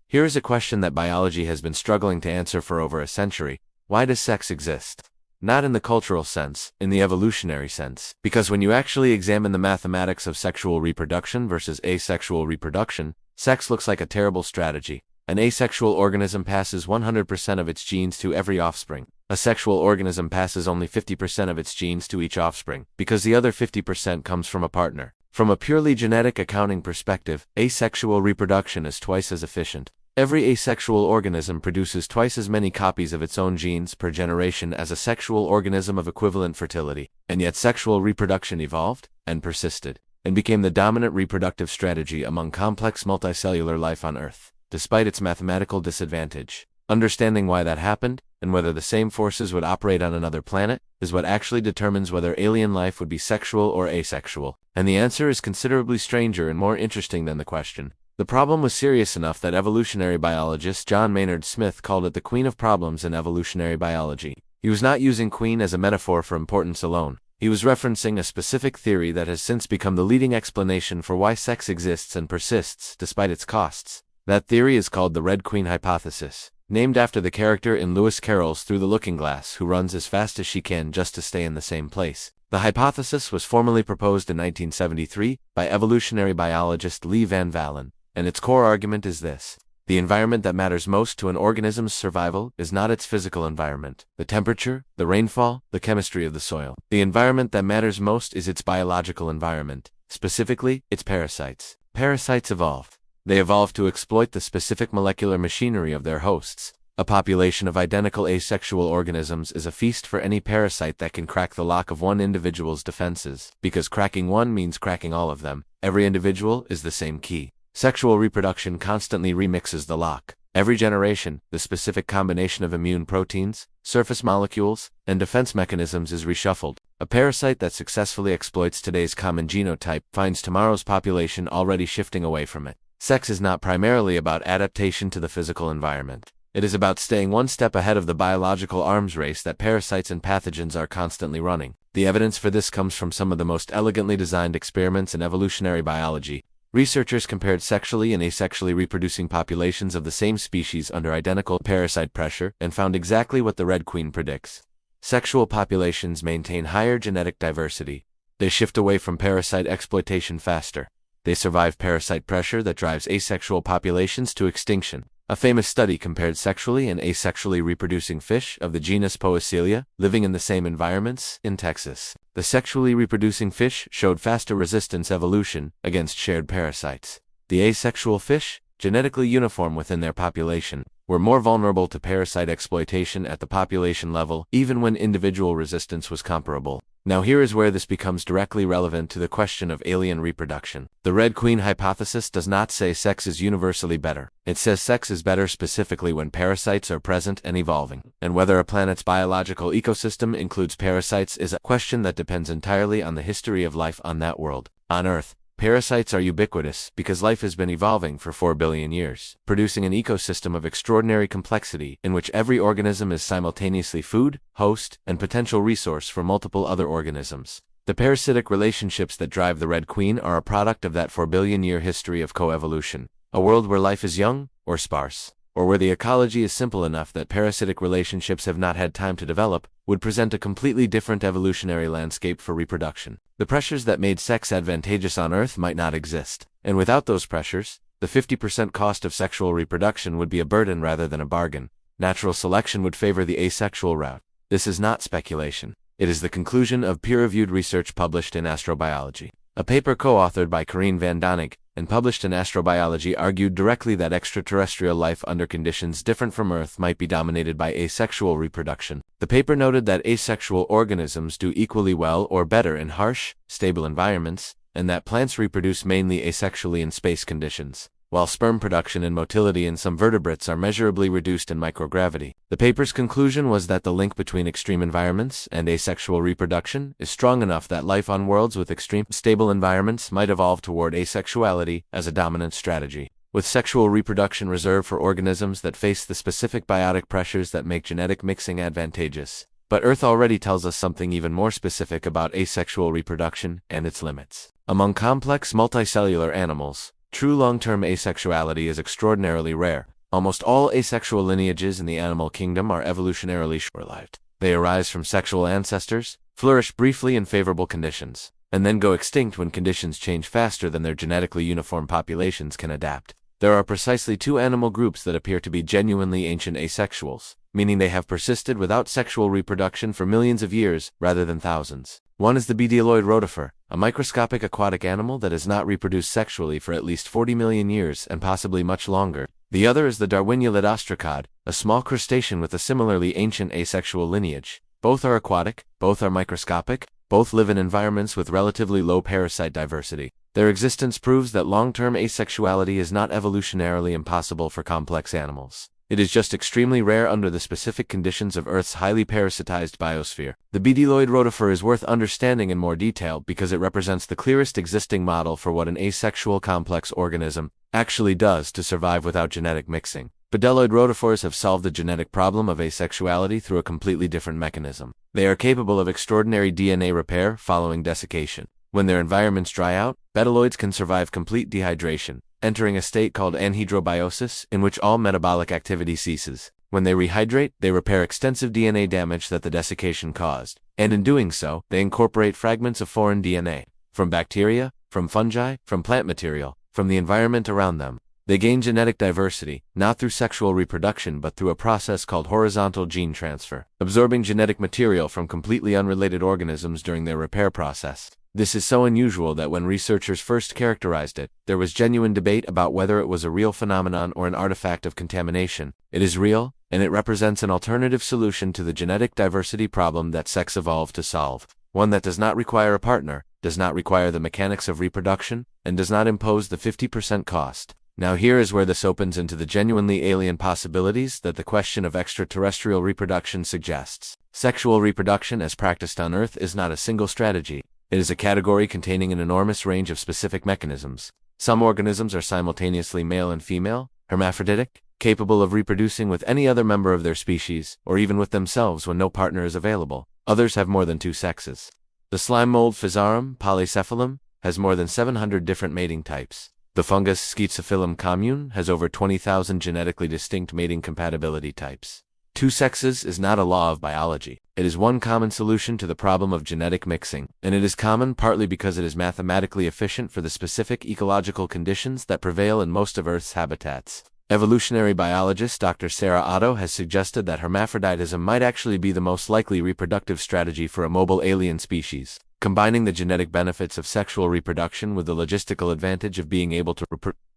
Here is a question that biology has been struggling to answer for over a century. Why does sex exist? Not in the cultural sense, in the evolutionary sense. Because when you actually examine the mathematics of sexual reproduction versus asexual reproduction, sex looks like a terrible strategy. An asexual organism passes 100% of its genes to every offspring. A sexual organism passes only 50% of its genes to each offspring, because the other 50% comes from a partner. From a purely genetic accounting perspective, asexual reproduction is twice as efficient. Every asexual organism produces twice as many copies of its own genes per generation as a sexual organism of equivalent fertility, and yet sexual reproduction evolved, and persisted, and became the dominant reproductive strategy among complex multicellular life on Earth, despite its mathematical disadvantage. Understanding why that happened, and whether the same forces would operate on another planet, is what actually determines whether alien life would be sexual or asexual, and the answer is considerably stranger and more interesting than the question. The problem was serious enough that evolutionary biologist John Maynard Smith called it the queen of problems in evolutionary biology. He was not using queen as a metaphor for importance alone. He was referencing a specific theory that has since become the leading explanation for why sex exists and persists despite its costs. That theory is called the Red Queen hypothesis, named after the character in Lewis Carroll's Through the Looking Glass who runs as fast as she can just to stay in the same place. The hypothesis was formally proposed in 1973 by evolutionary biologist Lee Van Valen. And its core argument is this: the environment that matters most to an organism's survival is not its physical environment, the temperature, the rainfall, the chemistry of the soil. The environment that matters most is its biological environment, specifically, its parasites. Parasites evolve. They evolve to exploit the specific molecular machinery of their hosts. A population of identical asexual organisms is a feast for any parasite that can crack the lock of one individual's defenses, because cracking one means cracking all of them. Every individual is the same key. Sexual reproduction constantly remixes the lock. Every generation, the specific combination of immune proteins, surface molecules, and defense mechanisms is reshuffled. A parasite that successfully exploits today's common genotype finds tomorrow's population already shifting away from it. Sex is not primarily about adaptation to the physical environment. It is about staying one step ahead of the biological arms race that parasites and pathogens are constantly running. The evidence for this comes from some of the most elegantly designed experiments in evolutionary biology. Researchers compared sexually and asexually reproducing populations of the same species under identical parasite pressure and found exactly what the Red Queen predicts. Sexual populations maintain higher genetic diversity. They shift away from parasite exploitation faster. They survive parasite pressure that drives asexual populations to extinction. A famous study compared sexually and asexually reproducing fish of the genus Poecilia, living in the same environments, in Texas. The sexually reproducing fish showed faster resistance evolution against shared parasites. The asexual fish, genetically uniform within their population, were more vulnerable to parasite exploitation at the population level, even when individual resistance was comparable. Now here is where this becomes directly relevant to the question of alien reproduction. The Red Queen hypothesis does not say sex is universally better. It says sex is better specifically when parasites are present and evolving. And whether a planet's biological ecosystem includes parasites is a question that depends entirely on the history of life on that world. On Earth, parasites are ubiquitous because life has been evolving for 4 billion years, producing an ecosystem of extraordinary complexity in which every organism is simultaneously food, host, and potential resource for multiple other organisms. The parasitic relationships that drive the Red Queen are a product of that 4 billion year history of coevolution, a world where life is young, or sparse, or where the ecology is simple enough that parasitic relationships have not had time to develop, would present a completely different evolutionary landscape for reproduction. The pressures that made sex advantageous on Earth might not exist, and without those pressures, the 50% cost of sexual reproduction would be a burden rather than a bargain. Natural selection would favor the asexual route. This is not speculation. It is the conclusion of peer-reviewed research published in Astrobiology. A paper co-authored by Corrine van Donink and published in Astrobiology argued directly that extraterrestrial life under conditions different from Earth might be dominated by asexual reproduction. The paper noted that asexual organisms do equally well or better in harsh, stable environments, and that plants reproduce mainly asexually in space conditions, while sperm production and motility in some vertebrates are measurably reduced in microgravity. The paper's conclusion was that the link between extreme environments and asexual reproduction is strong enough that life on worlds with extreme, stable environments might evolve toward asexuality as a dominant strategy, with sexual reproduction reserved for organisms that face the specific biotic pressures that make genetic mixing advantageous. But Earth already tells us something even more specific about asexual reproduction and its limits. Among complex multicellular animals, true long-term asexuality is extraordinarily rare. Almost all asexual lineages in the animal kingdom are evolutionarily short-lived. They arise from sexual ancestors, flourish briefly in favorable conditions, and then go extinct when conditions change faster than their genetically uniform populations can adapt. There are precisely two animal groups that appear to be genuinely ancient asexuals, meaning they have persisted without sexual reproduction for millions of years rather than thousands. One is the bdelloid rotifer, a microscopic aquatic animal that has not reproduced sexually for at least 40 million years and possibly much longer. The other is the darwinulid ostracod, a small crustacean with a similarly ancient asexual lineage. Both are aquatic, both are microscopic, both live in environments with relatively low parasite diversity. Their existence proves that long-term asexuality is not evolutionarily impossible for complex animals. It is just extremely rare under the specific conditions of Earth's highly parasitized biosphere. The bdelloid rotifer is worth understanding in more detail because it represents the clearest existing model for what an asexual complex organism actually does to survive without genetic mixing. Bdelloid rotifers have solved the genetic problem of asexuality through a completely different mechanism. They are capable of extraordinary DNA repair following desiccation. When their environments dry out, bdelloids can survive complete dehydration, entering a state called anhydrobiosis, in which all metabolic activity ceases. When they rehydrate, they repair extensive DNA damage that the desiccation caused, and in doing so, they incorporate fragments of foreign DNA, from bacteria, from fungi, from plant material, from the environment around them. They gain genetic diversity, not through sexual reproduction but through a process called horizontal gene transfer, absorbing genetic material from completely unrelated organisms during their repair process. This is so unusual that when researchers first characterized it, there was genuine debate about whether it was a real phenomenon or an artifact of contamination. It is real, and it represents an alternative solution to the genetic diversity problem that sex evolved to solve. One that does not require a partner, does not require the mechanics of reproduction, and does not impose the 50% cost. Now here is where this opens into the genuinely alien possibilities that the question of extraterrestrial reproduction suggests. Sexual reproduction as practiced on Earth is not a single strategy. It is a category containing an enormous range of specific mechanisms. Some organisms are simultaneously male and female, hermaphroditic, capable of reproducing with any other member of their species, or even with themselves when no partner is available. Others have more than two sexes. The slime mold Physarum polycephalum has more than 700 different mating types. The fungus Schizophilum commune has over 20,000 genetically distinct mating compatibility types. Two sexes is not a law of biology. It is one common solution to the problem of genetic mixing, and it is common partly because it is mathematically efficient for the specific ecological conditions that prevail in most of Earth's habitats. Evolutionary biologist Dr. Sarah Otto has suggested that hermaphroditism might actually be the most likely reproductive strategy for a mobile alien species, combining the genetic benefits of sexual reproduction with the logistical advantage of being able to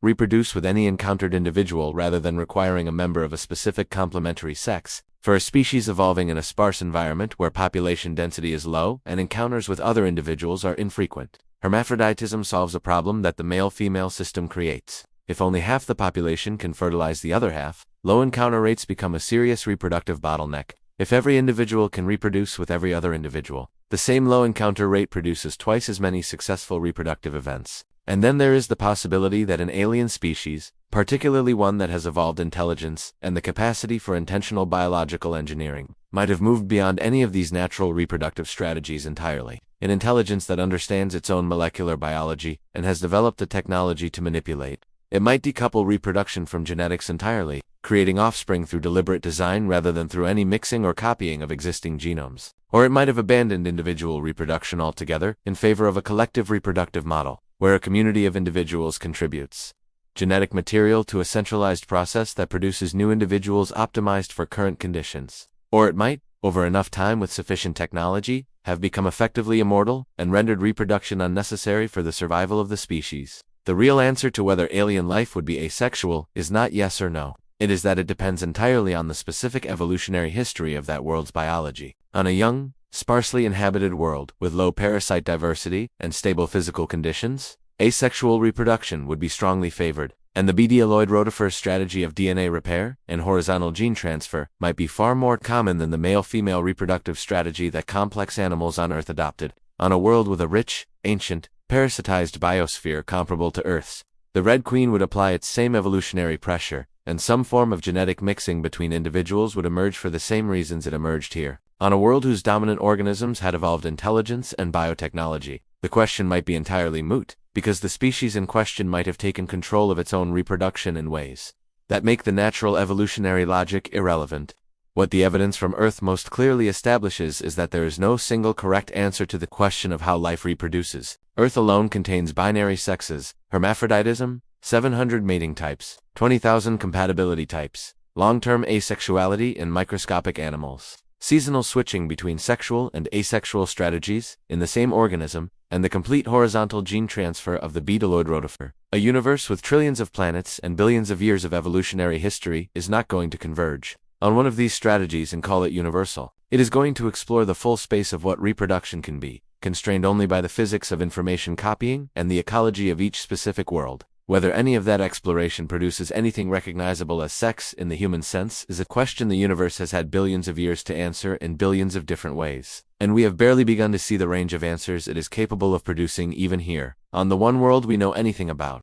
reproduce with any encountered individual rather than requiring a member of a specific complementary sex. For a species evolving in a sparse environment where population density is low and encounters with other individuals are infrequent, hermaphroditism solves a problem that the male-female system creates. If only half the population can fertilize the other half, low encounter rates become a serious reproductive bottleneck. If every individual can reproduce with every other individual, the same low encounter rate produces twice as many successful reproductive events. And then there is the possibility that an alien species, particularly one that has evolved intelligence and the capacity for intentional biological engineering, might have moved beyond any of these natural reproductive strategies entirely. An intelligence that understands its own molecular biology and has developed the technology to manipulate. It might decouple reproduction from genetics entirely, creating offspring through deliberate design rather than through any mixing or copying of existing genomes. Or it might have abandoned individual reproduction altogether in favor of a collective reproductive model, where a community of individuals contributes genetic material to a centralized process that produces new individuals optimized for current conditions. Or it might, over enough time with sufficient technology, have become effectively immortal and rendered reproduction unnecessary for the survival of the species. The real answer to whether alien life would be asexual is not yes or no. It is that it depends entirely on the specific evolutionary history of that world's biology. On a young, sparsely inhabited world with low parasite diversity and stable physical conditions, asexual reproduction would be strongly favored, and the bdelloid rotifer strategy of DNA repair and horizontal gene transfer might be far more common than the male-female reproductive strategy that complex animals on Earth adopted. On a world with a rich, ancient, parasitized biosphere comparable to Earth's, the Red Queen would apply its same evolutionary pressure, and some form of genetic mixing between individuals would emerge for the same reasons it emerged here. On a world whose dominant organisms had evolved intelligence and biotechnology, the question might be entirely moot, because the species in question might have taken control of its own reproduction in ways that make the natural evolutionary logic irrelevant. What the evidence from Earth most clearly establishes is that there is no single correct answer to the question of how life reproduces. Earth alone contains binary sexes, hermaphroditism, 700 mating types, 20,000 compatibility types, long-term asexuality in microscopic animals, seasonal switching between sexual and asexual strategies in the same organism, and the complete horizontal gene transfer of the bdelloid rotifer. A universe with trillions of planets and billions of years of evolutionary history is not going to converge on one of these strategies and call it universal. It is going to explore the full space of what reproduction can be, constrained only by the physics of information copying and the ecology of each specific world. Whether any of that exploration produces anything recognizable as sex in the human sense is a question the universe has had billions of years to answer in billions of different ways. And we have barely begun to see the range of answers it is capable of producing even here, on the one world we know anything about.